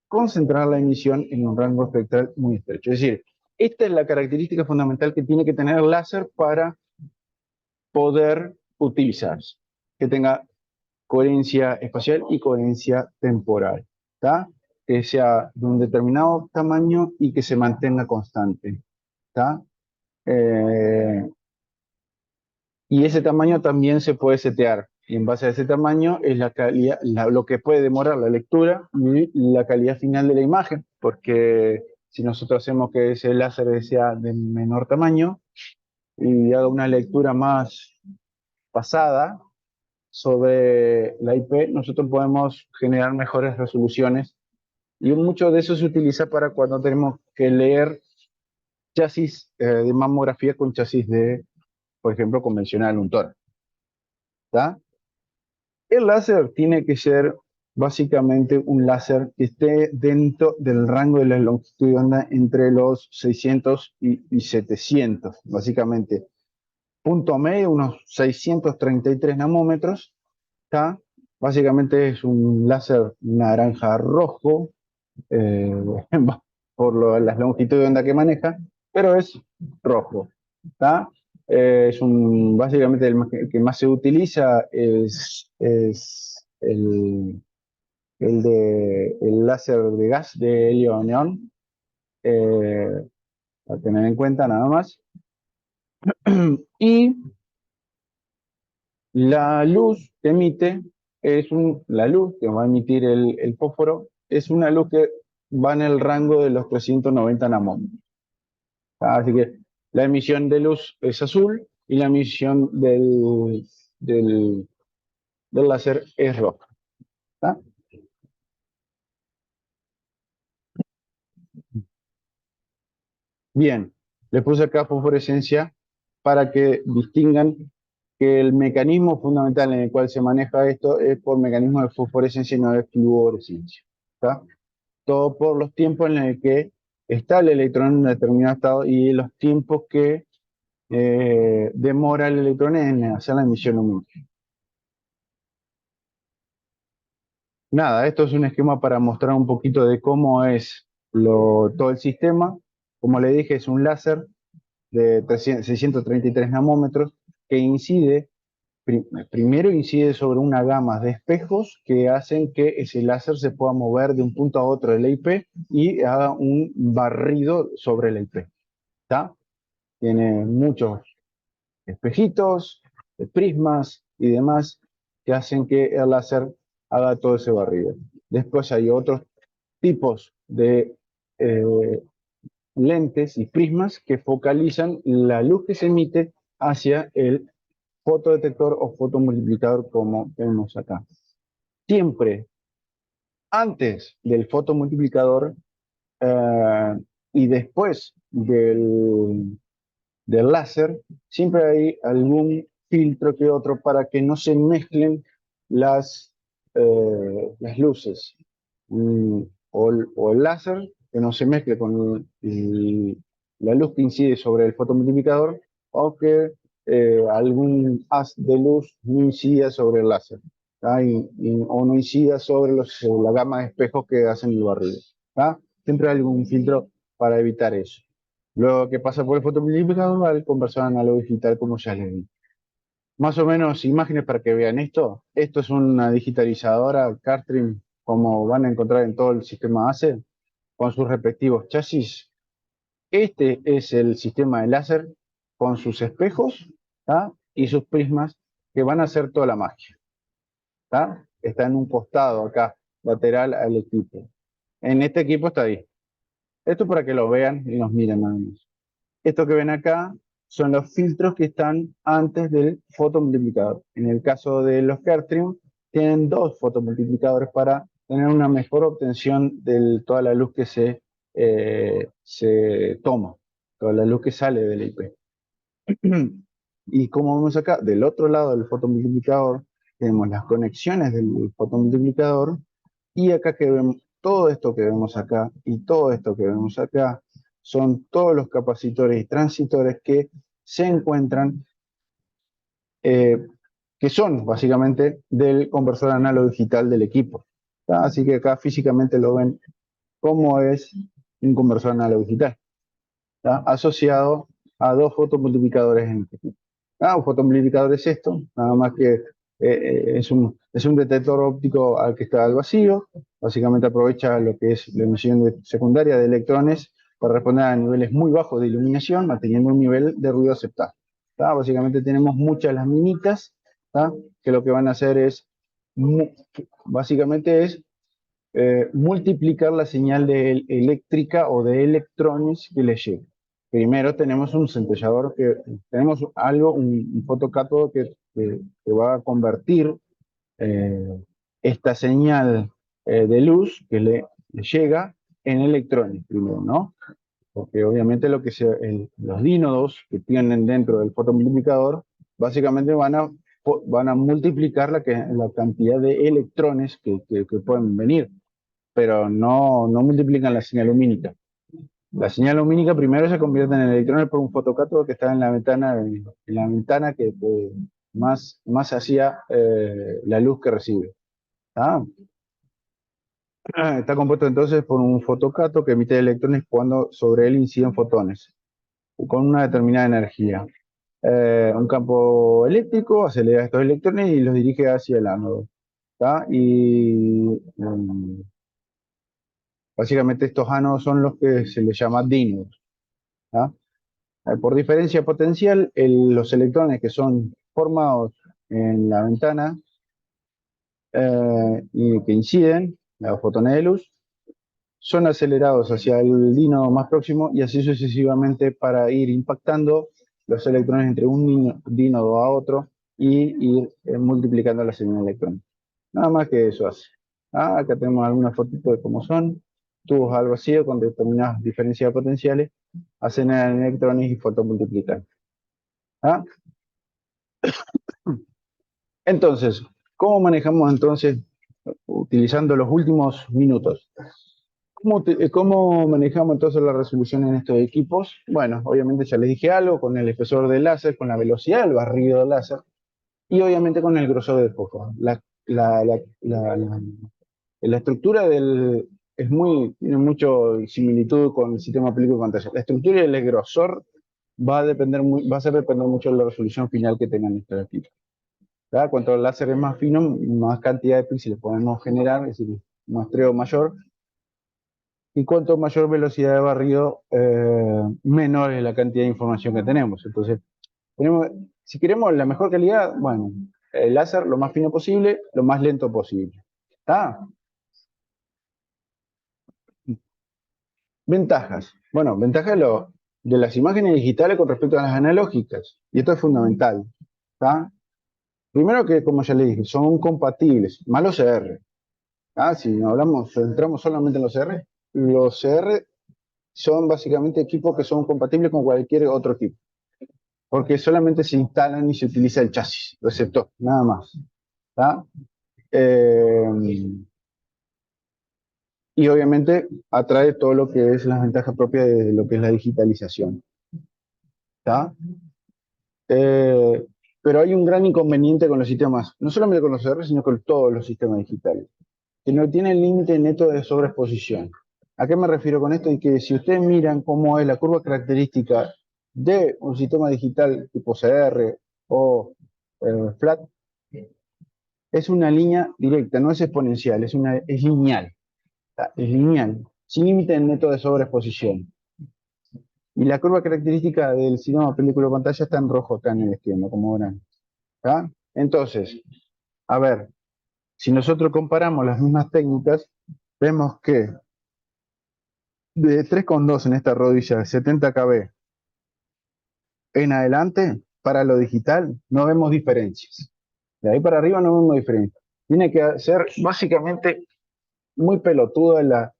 concentrar la emisión en un rango espectral muy estrecho. Es decir, esta es la característica fundamental que tiene que tener el láser para poder utilizarse, que tenga coherencia espacial y coherencia temporal, ¿tá? Que sea de un determinado tamaño y que se mantenga constante, ¿tá? Y ese tamaño también se puede setear. Y en base a ese tamaño es la calidad, lo que puede demorar la lectura y la calidad final de la imagen, porque si nosotros hacemos que ese láser sea de menor tamaño y haga una lectura más pasada sobre la IP, nosotros podemos generar mejores resoluciones y mucho de eso se utiliza para cuando tenemos que leer chasis de mamografía con chasis de, por ejemplo, convencional, un TOR. ¿Tá? El láser tiene que ser básicamente un láser que esté dentro del rango de la longitud de onda entre los 600 y 700, básicamente. Punto medio, unos 633 nanómetros. ¿Tá? Básicamente es un láser naranja rojo, eh, por las longitudes de onda que maneja, pero es rojo. ¿Tá? Básicamente el que más se utiliza es el láser de gas de helio-neón, a tener en cuenta nada más. Y la luz que emite la luz que va a emitir el fósforo es una luz que va en el rango de los 390 nanómetros. Así que la emisión de luz es azul y la emisión del láser es roja. ¿Tá? Bien, les puse acá fosforescencia para que distingan que el mecanismo fundamental en el cual se maneja esto es por mecanismo de fosforescencia y no de fluorescencia. ¿Tá? Todo por los tiempos en el que está el electrón en un determinado estado y los tiempos que demora el electrón en hacer la emisión lumínica. Nada, esto es un esquema para mostrar un poquito de cómo es todo el sistema. Como le dije, es un láser de 633 nanómetros que primero incide sobre una gama de espejos que hacen que ese láser se pueda mover de un punto a otro de la IP y haga un barrido sobre la IP. ¿Tá? Tiene muchos espejitos, prismas y demás que hacen que el láser haga todo ese barrido. Después hay otros tipos de lentes y prismas que focalizan la luz que se emite hacia el fotodetector o fotomultiplicador como vemos acá. Siempre antes del fotomultiplicador y después del láser, siempre hay algún filtro que otro para que no se mezclen las luces. O el láser que no se mezcle con la luz que incide sobre el fotomultiplicador, o que algún haz de luz no incida sobre el láser, o no incida sobre la gama de espejos que hacen el barrido. ¿Tá? Siempre hay algún filtro para evitar eso. Luego que pasa por el fotomultiplicador va al conversor análogo digital, como ya les di. Más o menos imágenes para que vean esto. Esto es una digitalizadora Cartrim, como van a encontrar en todo el sistema ACE, con sus respectivos chasis. Este es el sistema de láser con sus espejos, ¿tá? Y sus prismas que van a hacer toda la magia. ¿Tá? Está en un costado acá, lateral al equipo. En este equipo está ahí. Esto para que lo vean y nos miren nada más. Esto que ven acá son los filtros que están antes del fotomultiplicador. En el caso de los Cartrim, tienen dos fotomultiplicadores para tener una mejor obtención de toda la luz que se toma, toda la luz que sale del IP. Y como vemos acá, del otro lado del fotomultiplicador, tenemos las conexiones del fotomultiplicador, y acá que vemos todo esto que vemos acá y todo esto que vemos acá, son todos los capacitores y transitores que se encuentran, que son básicamente del conversor análogo digital del equipo. ¿Tá? Así que acá físicamente lo ven cómo es un conversor análogo digital, ¿tá? Asociado a dos fotomultiplicadores en este equipo. Un fotomultiplicador es esto, nada más que es un detector óptico al que está al vacío. Básicamente aprovecha lo que es la emisión secundaria de electrones para responder a niveles muy bajos de iluminación, manteniendo un nivel de ruido aceptable. ¿Tá? Básicamente tenemos muchas las minitas, ¿tá? Que lo que van a hacer es, básicamente es multiplicar la señal eléctrica o de electrones que le llega. Primero tenemos un centellador tenemos un fotocátodo que va a convertir eh, esta señal de luz que le llega en electrones primero, ¿no? Porque obviamente los dínodos que tienen dentro del fotomultiplicador básicamente van a multiplicar la cantidad de electrones que pueden venir, pero no multiplican la señal lumínica. La señal lumínica primero se convierte en electrones por un fotocátodo que está en la ventana que más hacia la luz que recibe. ¿Ah? Está compuesto entonces por un fotocato que emite electrones cuando sobre él inciden fotones, con una determinada energía. Un campo eléctrico acelera estos electrones y los dirige hacia el ánodo. ¿Tá? Básicamente estos ánodos son los que se les llama dínodos. ¿Tá? Por diferencia potencial, los electrones que son formados en la ventana y que inciden, los fotones de luz, son acelerados hacia el dínodo más próximo y así sucesivamente para ir impactando los electrones entre un dínodo a otro y ir multiplicando la señal electrónica. Nada más que eso hace. Acá tenemos algunas fotitos de cómo son. Tubos al vacío con determinadas diferencias potenciales aceleran electrones y fotomultiplican. ¿Ah? Entonces, ¿cómo manejamos entonces, utilizando los últimos minutos? ¿Cómo manejamos entonces la resolución en estos equipos? Bueno, obviamente ya les dije algo, con el espesor del láser, con la velocidad del barrido del láser y obviamente con el grosor del foco. La estructura tiene mucho similitud con el sistema película de pantalla. La estructura y el grosor va a hacer depender mucho de la resolución final que tengan estos equipos. ¿Verdad? Cuanto el láser es más fino, más cantidad de píxeles podemos generar, es decir, un muestreo mayor. Y cuanto mayor velocidad de barrido, menor es la cantidad de información que tenemos. Entonces, si queremos la mejor calidad, bueno, el láser lo más fino posible, lo más lento posible. ¿Está? Ventajas. Bueno, ventajas de las imágenes digitales con respecto a las analógicas. Y esto es fundamental. ¿Está? Primero que, como ya le dije, son compatibles, más los CR. Si centramos solamente en los CR son básicamente equipos que son compatibles con cualquier otro equipo, porque solamente se instalan y se utiliza el chasis, receptor, nada más. ¿Tá? Y obviamente atrae todo lo que es las ventajas propias de lo que es la digitalización. ¿Tá? Pero hay un gran inconveniente con los sistemas, no solamente con los CR, sino con todos los sistemas digitales, que no tienen límite neto de sobreexposición. ¿A qué me refiero con esto? Y que si ustedes miran cómo es la curva característica de un sistema digital tipo CR o flat, es una línea directa, no es exponencial, es lineal. Es lineal, sin límite neto de sobreexposición. Y la curva característica del sistema película pantalla está en rojo acá en el esquema, como verán. ¿Tá? Entonces, a ver, si nosotros comparamos las mismas técnicas, vemos que de 3,2 en esta rodilla, 70 kb en adelante, para lo digital, no vemos diferencias. De ahí para arriba no vemos diferencias. Tiene que ser básicamente muy pelotuda la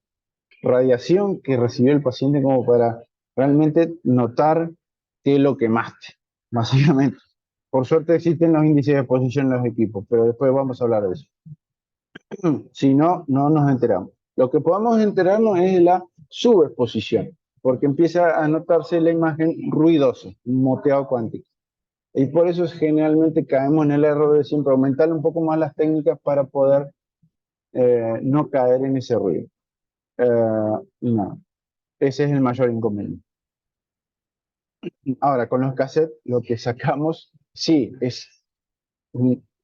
radiación que recibió el paciente como para realmente notar qué es lo quemaste, básicamente. Por suerte existen los índices de exposición en los equipos, pero después vamos a hablar de eso. Si no, no nos enteramos. Lo que podemos enterarnos es la subexposición, porque empieza a notarse la imagen ruidosa, un moteado cuántico. Y por eso generalmente caemos en el error de siempre aumentar un poco más las técnicas para poder no caer en ese ruido. No, ese es el mayor inconveniente. Ahora, con los cassettes, lo que sacamos, sí, es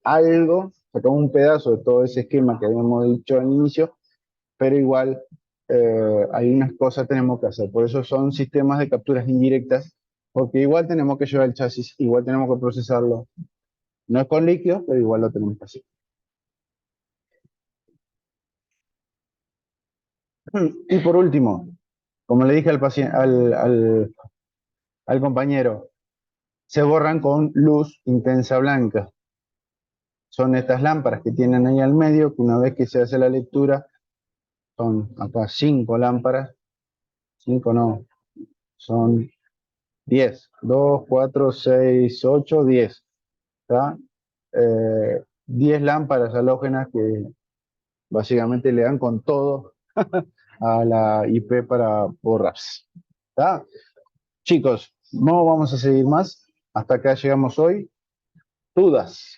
sacamos un pedazo de todo ese esquema que habíamos dicho al inicio, pero igual hay unas cosas que tenemos que hacer. Por eso son sistemas de capturas indirectas, porque igual tenemos que llevar el chasis, igual tenemos que procesarlo. No es con líquido, pero igual lo tenemos que hacer. Y por último, como le dije al compañero, se borran con luz intensa blanca. Son estas lámparas que tienen ahí al medio, que una vez que se hace la lectura, son acá 5 lámparas, 5 no, son 10, 2, 4, 6, 8, 10. ¿Está? 10 lámparas halógenas que básicamente le dan con todo a la IP para borrarse. ¿Está? Chicos, no vamos a seguir más. Hasta acá llegamos hoy. ¿Dudas?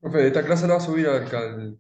Profe, esta clase la va a subir al